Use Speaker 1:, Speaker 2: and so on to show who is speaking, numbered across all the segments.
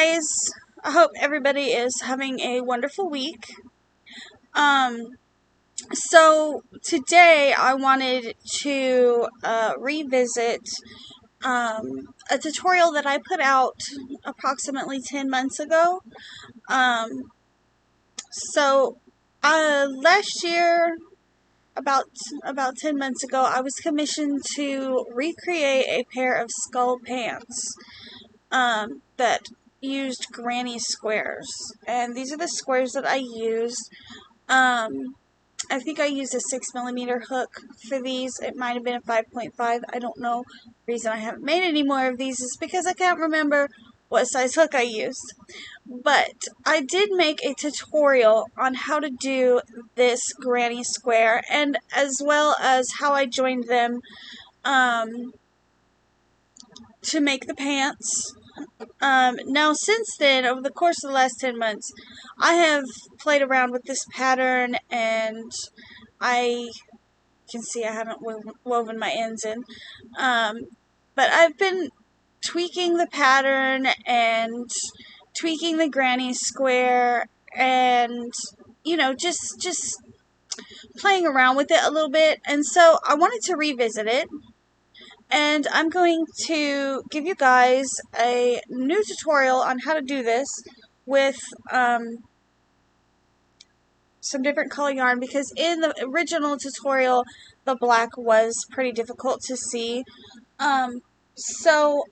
Speaker 1: guys, I hope everybody is having a wonderful week. So today I wanted to revisit a tutorial that I put out approximately 10 months ago. Last year, about 10 months ago, I was commissioned to recreate a pair of skull pants that used granny squares, and these are the squares that I used. I think I used a 6mm hook for these. It might have been a 5.5. I don't know. The reason I haven't made any more of these is because I can't remember what size hook I used. But I did make a tutorial on how to do this granny square, and as well as how I joined them to make the pants. Now since then, over the course of the last 10 months, I have played around with this pattern, and I can see I haven't woven my ends in, but I've been tweaking the pattern and tweaking the granny square, and just playing around with it a little bit. And so I wanted to revisit it, and I'm going to give you guys a new tutorial on how to do this with some different color yarn, because in the original tutorial the black was pretty difficult to see. So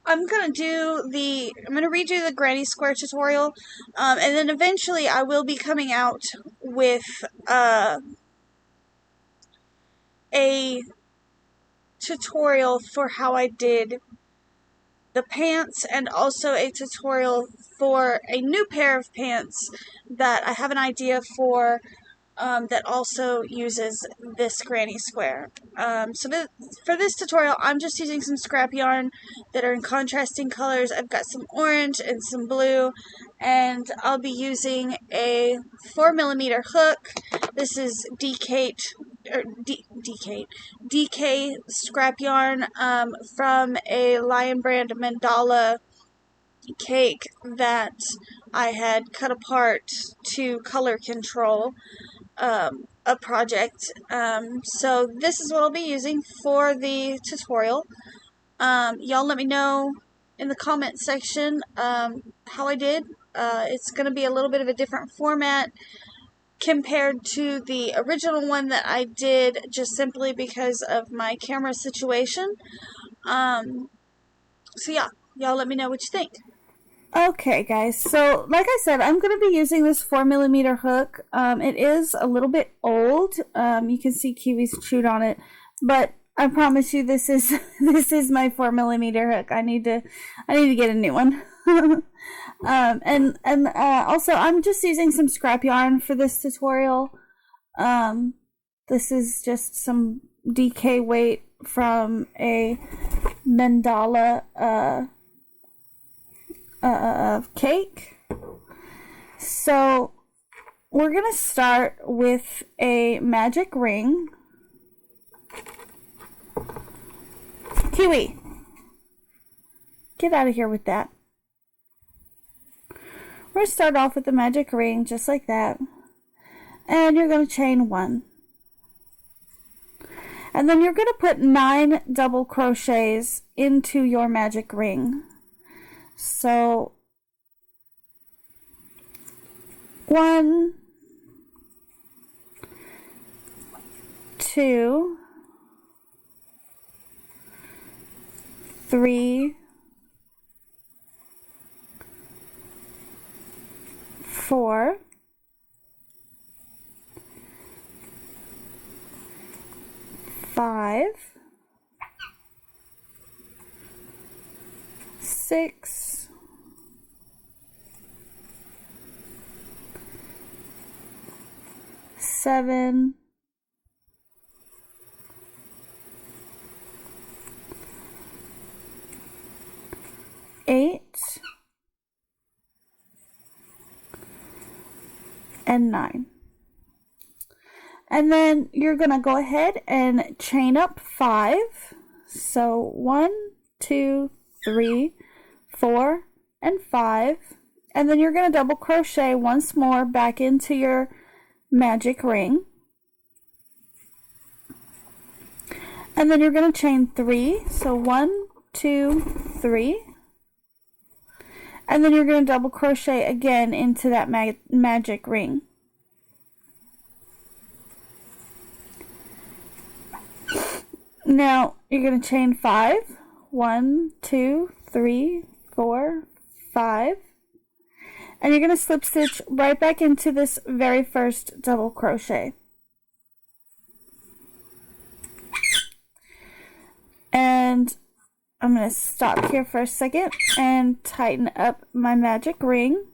Speaker 1: I'm going to redo the granny square tutorial, and then eventually I will be coming out with a tutorial for how I did the pants, and also a tutorial for a new pair of pants that I have an idea for, that also uses this granny square. For this tutorial, I'm just using some scrap yarn that are in contrasting colors. I've got some orange and some blue, and I'll be using a 4mm hook. This is DK scrap yarn from a Lion Brand mandala cake that I had cut apart to color control a project. So this is what I'll be using for the tutorial. Y'all let me know in the comment section how I did. It's going to be a little bit of a different format compared to the original one that I did, just simply because of my camera situation. So yeah, y'all let me know what you think.
Speaker 2: Okay, guys, so like I said, I'm going to be using this 4mm hook. It is a little bit old. You can see Kiwi's chewed on it, but I promise you this is my 4mm hook. I need to get a new one. Also I'm just using some scrap yarn for this tutorial. This is just some DK weight from a mandala cake. So we're gonna start with a magic ring. Kiwi, get out of here with that. We're gonna start off with the magic ring just like that, and you're gonna chain 1, and then you're gonna put 9 double crochets into your magic ring. So 1, 2, 3, 4, 5, 6, 7, 8, and 9. And then you're going to go ahead and chain up 5. So 1, 2, 3, 4, and 5, and then you're going to double crochet once more back into your magic ring. And then you're going to chain 3, so 1, 2, 3. And then you're going to double crochet again into that magic ring. Now you're going to chain 5, 1, 2, 3, 4, 5, and you're going to slip stitch right back into this very first double crochet. And I'm going to stop here for a second and tighten up my magic ring.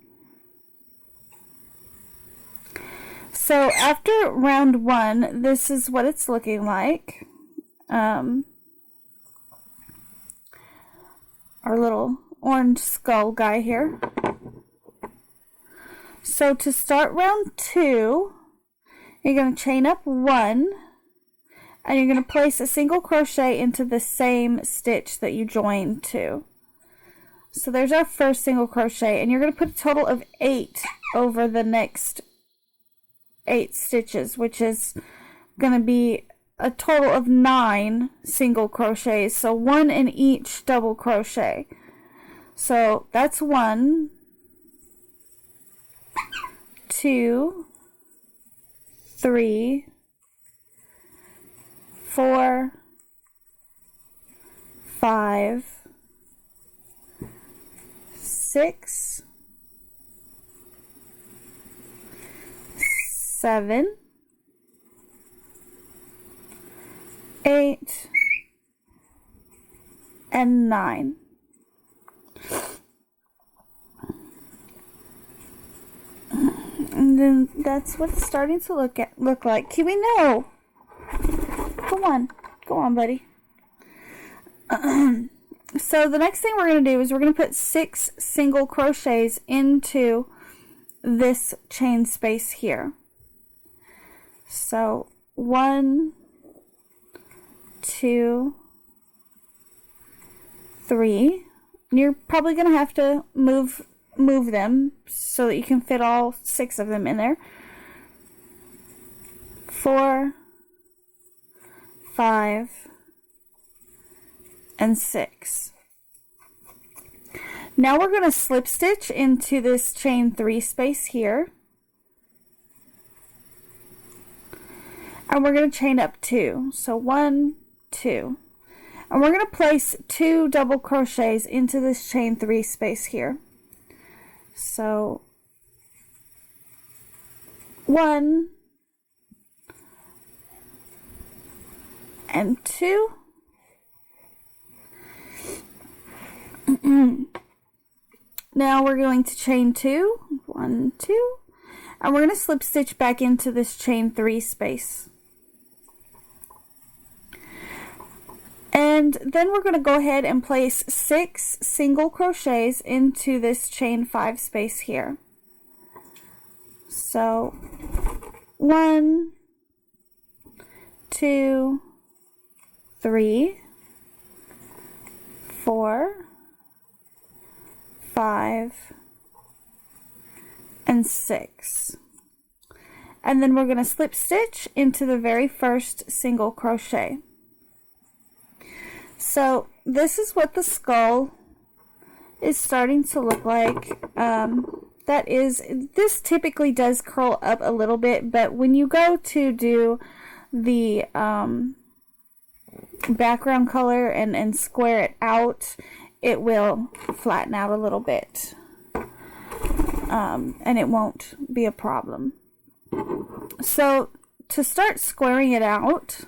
Speaker 2: So after round 1, this is what it's looking like. Our little orange skull guy here. So to start round 2, you're going to chain up 1, and you're going to place a single crochet into the same stitch that you joined to. So there's our first single crochet, and you're going to put a total of 8 over the next 8 stitches, which is going to be a total of 9 single crochets, so 1 in each double crochet. So that's 1, 2, 3, 4, 5, 6, 7, 8, and 9. And then that's what it's starting to look like. Kiwi, no! Go on, buddy. So the next thing we're going to do is we're going to put 6 single crochets into this chain space here. So 1, 2, 3. And you're probably going to have to move them so that you can fit all 6 of them in there. 4, 5, and 6. Now we're going to slip stitch into this chain 3 space here. And we're going to chain up 2. So 1, 2. And we're going to place 2 double crochets into this chain 3 space here. So 1 and 2. Now we're going to chain 2, 1, 2, and we're going to slip stitch back into this chain 3 space. And then we're going to go ahead and place 6 single crochets into this chain 5 space here. So 1, 2, 3, 4, 5, and 6. And then we're going to slip stitch into the very first single crochet. So this is what the skull is starting to look like. This typically does curl up a little bit, but when you go to do the background color and square it out, it will flatten out a little bit, and it won't be a problem. So to start squaring it out,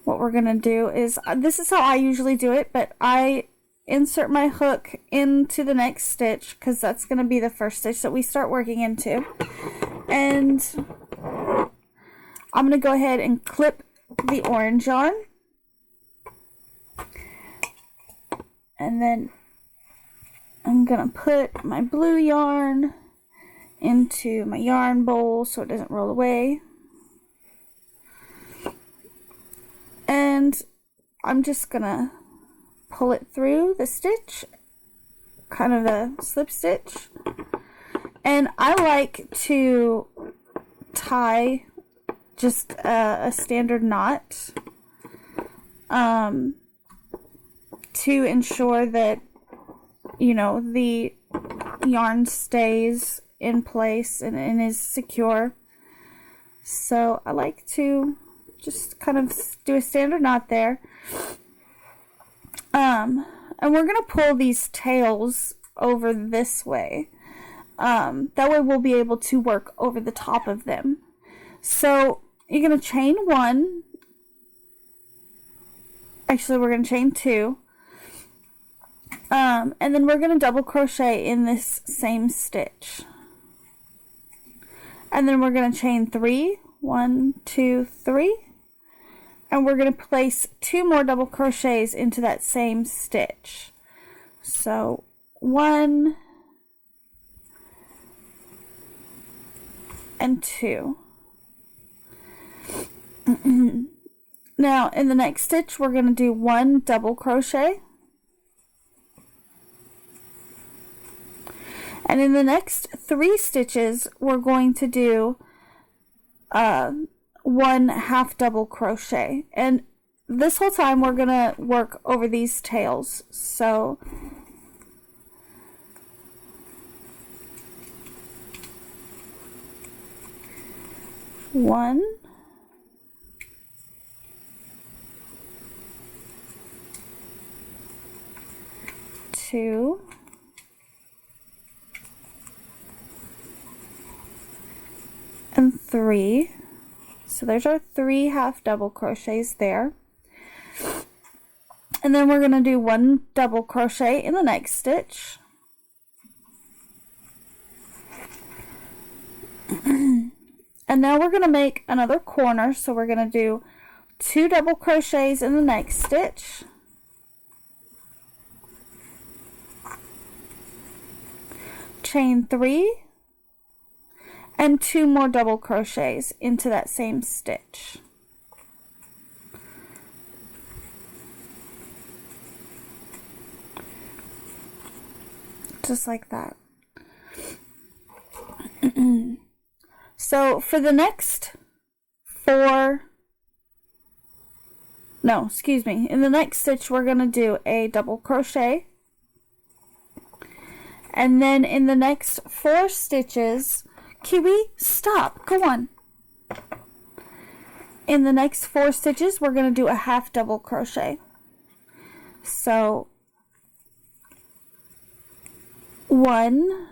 Speaker 2: what we're going to do is, this is how I usually do it, but I insert my hook into the next stitch because that's going to be the first stitch that we start working into. And I'm going to go ahead and clip the orange on. And then I'm going to put my blue yarn into my yarn bowl so it doesn't roll away. And I'm just going to pull it through the stitch kind of a slip stitch. And I like to tie just a standard knot to ensure that, you know, the yarn stays in place and is secure. So I like to just kind of do a standard knot there. And we're going to pull these tails over this way. That way we'll be able to work over the top of them. So you're going to chain 1. Actually, we're going to chain 2. And then we're going to double crochet in this same stitch. And then we're going to chain 3. 1, 2, 3. And we're going to place 2 more double crochets into that same stitch. So 1 and 2. Now in the next stitch we're going to do 1 double crochet. And in the next 3 stitches we're going to do 1 half double crochet, and this whole time we're gonna work over these tails. So one, 2, and 3. So there's our 3 half double crochets there. And then we're going to do 1 double crochet in the next stitch. And now we're going to make another corner, so we're going to do 2 double crochets in the next stitch. Chain 3. And 2 more double crochets into that same stitch. Just like that. So for the next 4, no, excuse me, in the next stitch we're going to do a double crochet. And then in the next 4 stitches, Kiwi, stop. Go on. In the next 4 stitches, we're going to do a half double crochet. So 1,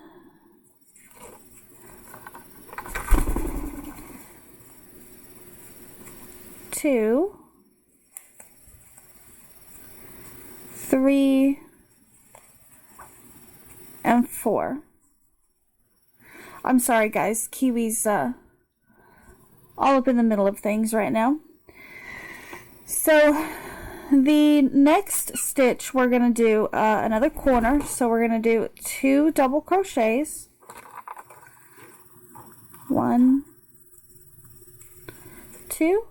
Speaker 2: 2, 3, and 4. I'm sorry guys, Kiwi's all up in the middle of things right now. So the next stitch we're going to do another corner, so we're going to do 2 double crochets. 1, 2,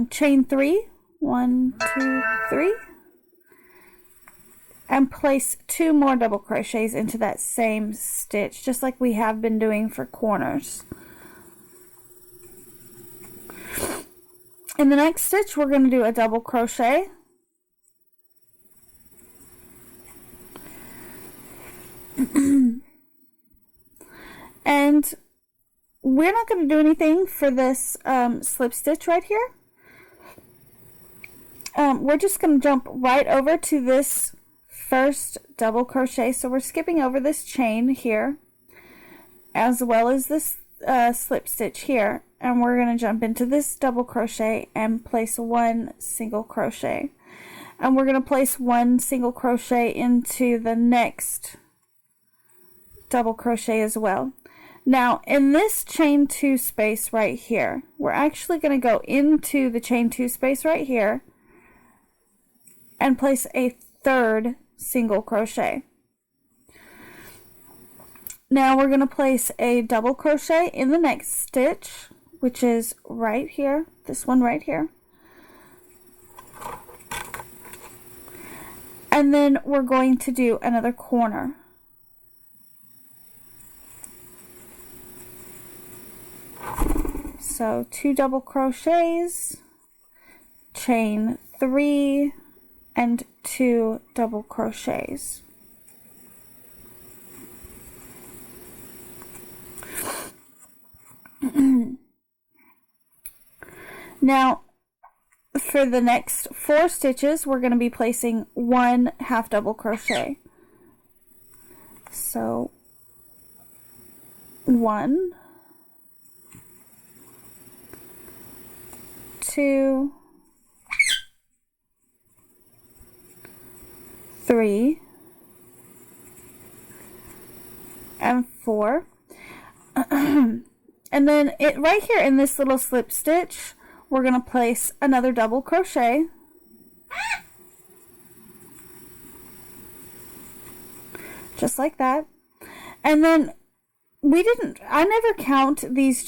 Speaker 2: chain 3, 1, 2, 3. And place 2 more double crochets into that same stitch, just like we have been doing for corners. In the next stitch, we're going to do a double crochet. And we're not going to do anything for this slip stitch right here. We're just going to jump right over to this first double crochet. So we're skipping over this chain here as well as this slip stitch here, and we're going to jump into this double crochet and place 1 single crochet, and we're going to place 1 single crochet into the next double crochet as well. Now in this chain 2 space right here, we're actually going to go into the chain 2 space right here and place a 3rd single crochet. Now we're going to place a double crochet in the next stitch, which is right here, this one right here. And then we're going to do another corner. So 2 double crochets, chain 3, and 2 double crochets. Now, for the next 4 stitches, we're going to be placing 1 half double crochet. So 1, 2, 3, and 4. And then right here in this little slip stitch, we're going to place another double crochet. Just like that. And then I never count these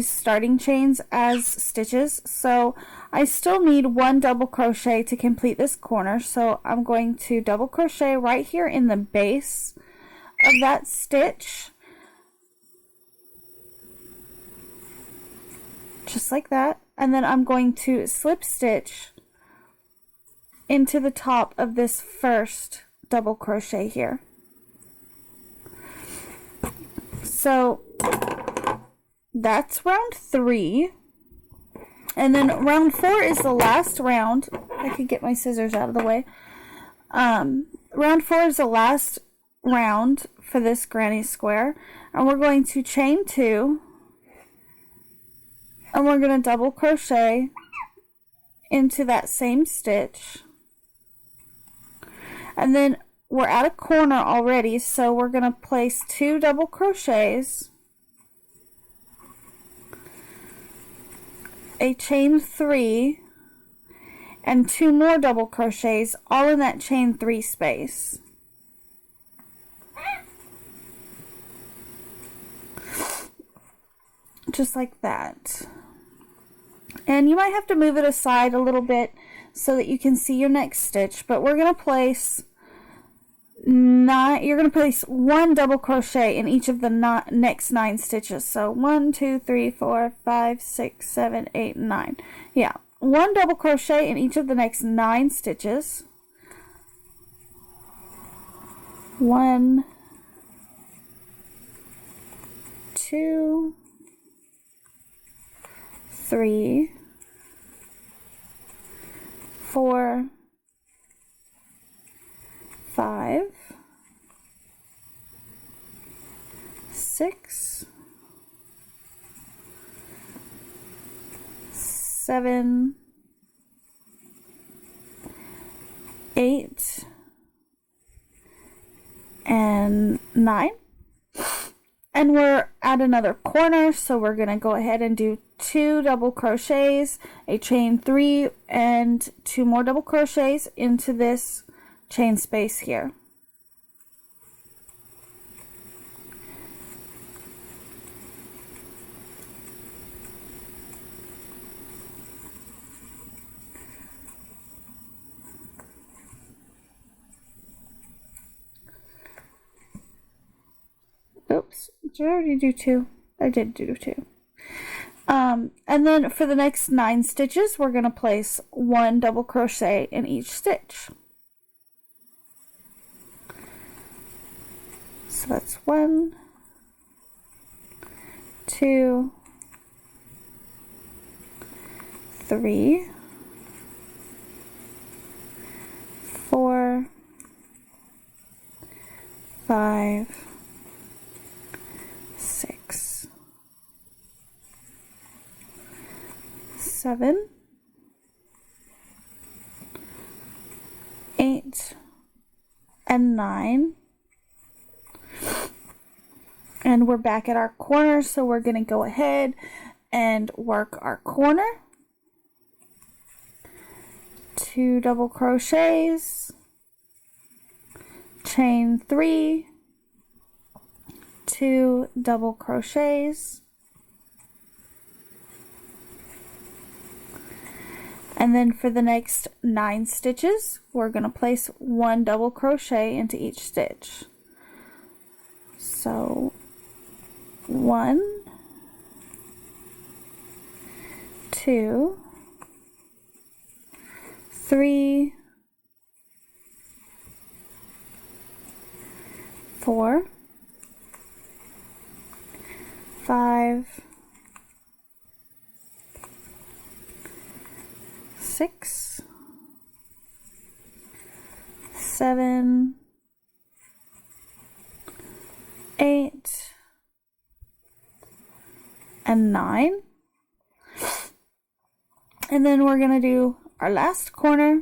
Speaker 2: starting chains as stitches, so I still need 1 double crochet to complete this corner. So I'm going to double crochet right here in the base of that stitch. Just like that. And then I'm going to slip stitch into the top of this first double crochet here. So that's round 3. And then round 4 is the last round. I could get my scissors out of the way. Round 4 is the last round for this granny square. And we're going to chain 2. And we're going to double crochet into that same stitch. And then we're at a corner already, so we're going to place 2 double crochets, a chain 3, and 2 more double crochets, all in that chain 3 space. Just like that. And you might have to move it aside a little bit so that you can see your next stitch, but we're going to place you're going to place 1 double crochet in each of the next 9 stitches. So 1, 2, 3, 4, 5, 6, 7, 8, 9. Yeah, 1 double crochet in each of the next 9 stitches. 1, 2, 3, 4, 5, 6, 7, 8, and 9. And we're at another corner, so we're going to go ahead and do 2 double crochets, a chain 3, and 2 more double crochets into this chain space here. Oops, did I already do 2? I did do 2. And then for the next 9 stitches, we're going to place 1 double crochet in each stitch. So that's 1, 2, 3, 4, 5, 6, 7, 8, and 9. And we're back at our corner, so we're going to go ahead and work our corner. 2 double crochets, chain 3, 2 double crochets, And then for the next 9 stitches, we're going to place 1 double crochet into each stitch. So 1, 2, 3, 4, 5, 6, 7, 8, and 9. And then we're going to do our last corner,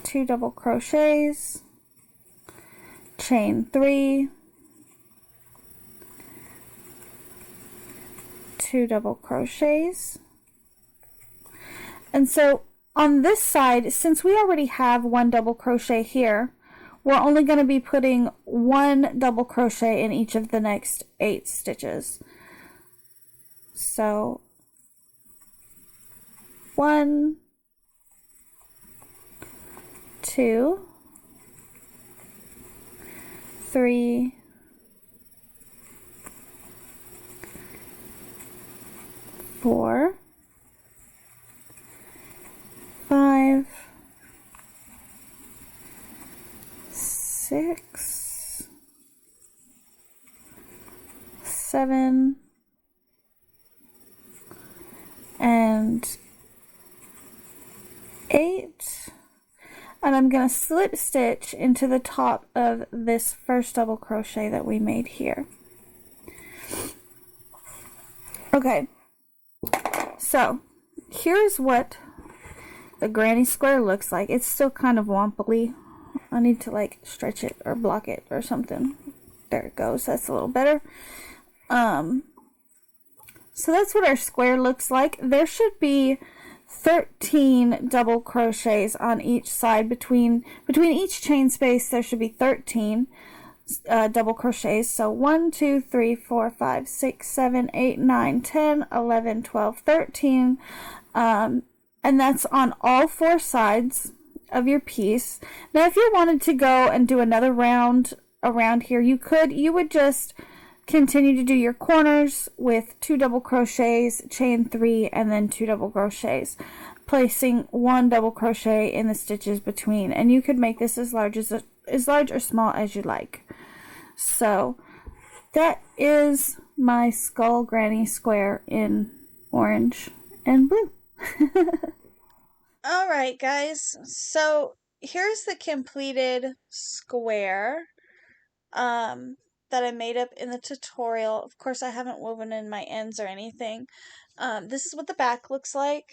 Speaker 2: 2 double crochets, chain 3, 2 double crochets. And so on this side, since we already have 1 double crochet here, we're only going to be putting 1 double crochet in each of the next 8 stitches. So 1, 2, 3, 4, 5, 6, 7, and 8, and I'm going to slip stitch into the top of this first double crochet that we made here. Okay, so here's what the granny square looks like. It's still kind of womply. I need to like stretch it or block it or something. There it goes. That's a little better. So that's what our square looks like. There should be 13 double crochets on each side. Between each chain space, there should be 13 double crochets. So 1, 2, 3, 4, 5, 6, 7, 8, 9, 10, 11, 12, 13. And that's on all 4 sides of your piece. Now, if you wanted to go and do another round around here, you could. You would just continue to do your corners with 2 double crochets, chain 3, and then 2 double crochets, placing 1 double crochet in the stitches between. And you could make this as large or small as you like. So that is my skull granny square in orange and blue.
Speaker 1: All right, guys. So here's the completed square that I made up in the tutorial. Of course, I haven't woven in my ends or anything. This is what the back looks like.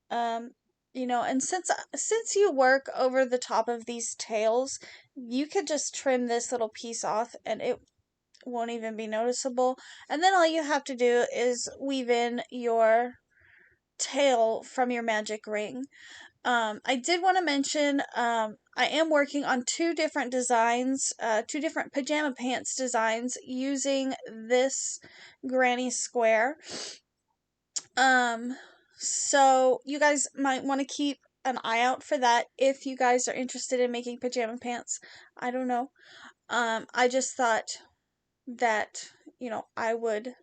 Speaker 1: You know, and since you work over the top of these tails, you could just trim this little piece off and it won't even be noticeable. And then all you have to do is weave in your tail from your magic ring. I did want to mention I am working on 2 different designs, 2 different pajama pants designs using this granny square. So you guys might want to keep an eye out for that if you guys are interested in making pajama pants. I don't know. I just thought that, you know, I would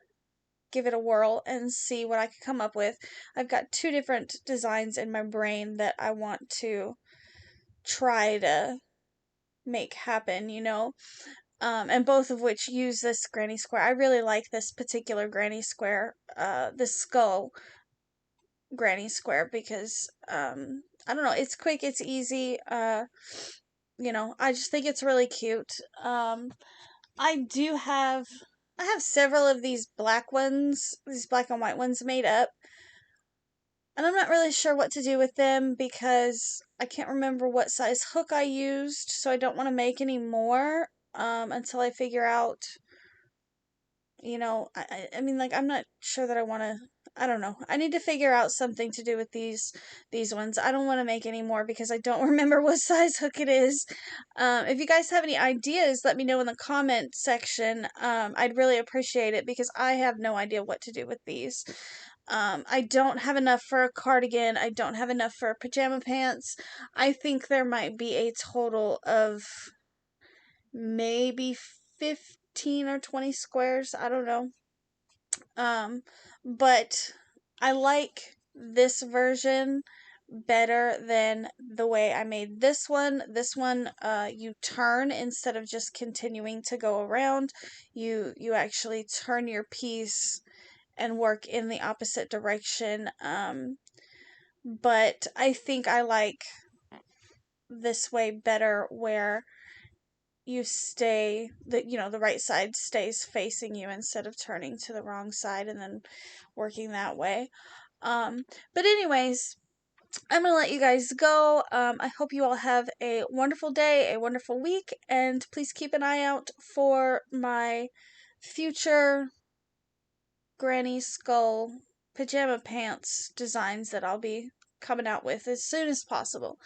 Speaker 1: give it a whirl and see what I could come up with. I've got 2 different designs in my brain that I want to try to make happen, you know. And both of which use this granny square. I really like this particular granny square, the skull granny square, because I don't know, it's quick, it's easy. You know, I just think it's really cute. I have several of these black ones, these black and white ones made up. And I'm not really sure what to do with them because I can't remember what size hook I used, so I don't want to make any more until I figure out, you know, I mean, like, I'm not sure that I want to, I don't know. I need to figure out something to do with these ones. I don't want to make any more because I don't remember what size hook it is. If you guys have any ideas, let me know in the comment section. I'd really appreciate it because I have no idea what to do with these. I don't have enough for a cardigan. I don't have enough for pajama pants. I think there might be a total of maybe 15 or 20 squares. I don't know. But I like this version better than the way I made this one. This one, you turn instead of just continuing to go around. You actually turn your piece and work in the opposite direction. But I think I like this way better, where the right side stays facing you instead of turning to the wrong side and then working that way. But anyways, I'm gonna let you guys go. I hope you all have a wonderful day, a wonderful week, and please keep an eye out for my future granny skull pajama pants designs that I'll be coming out with as soon as possible.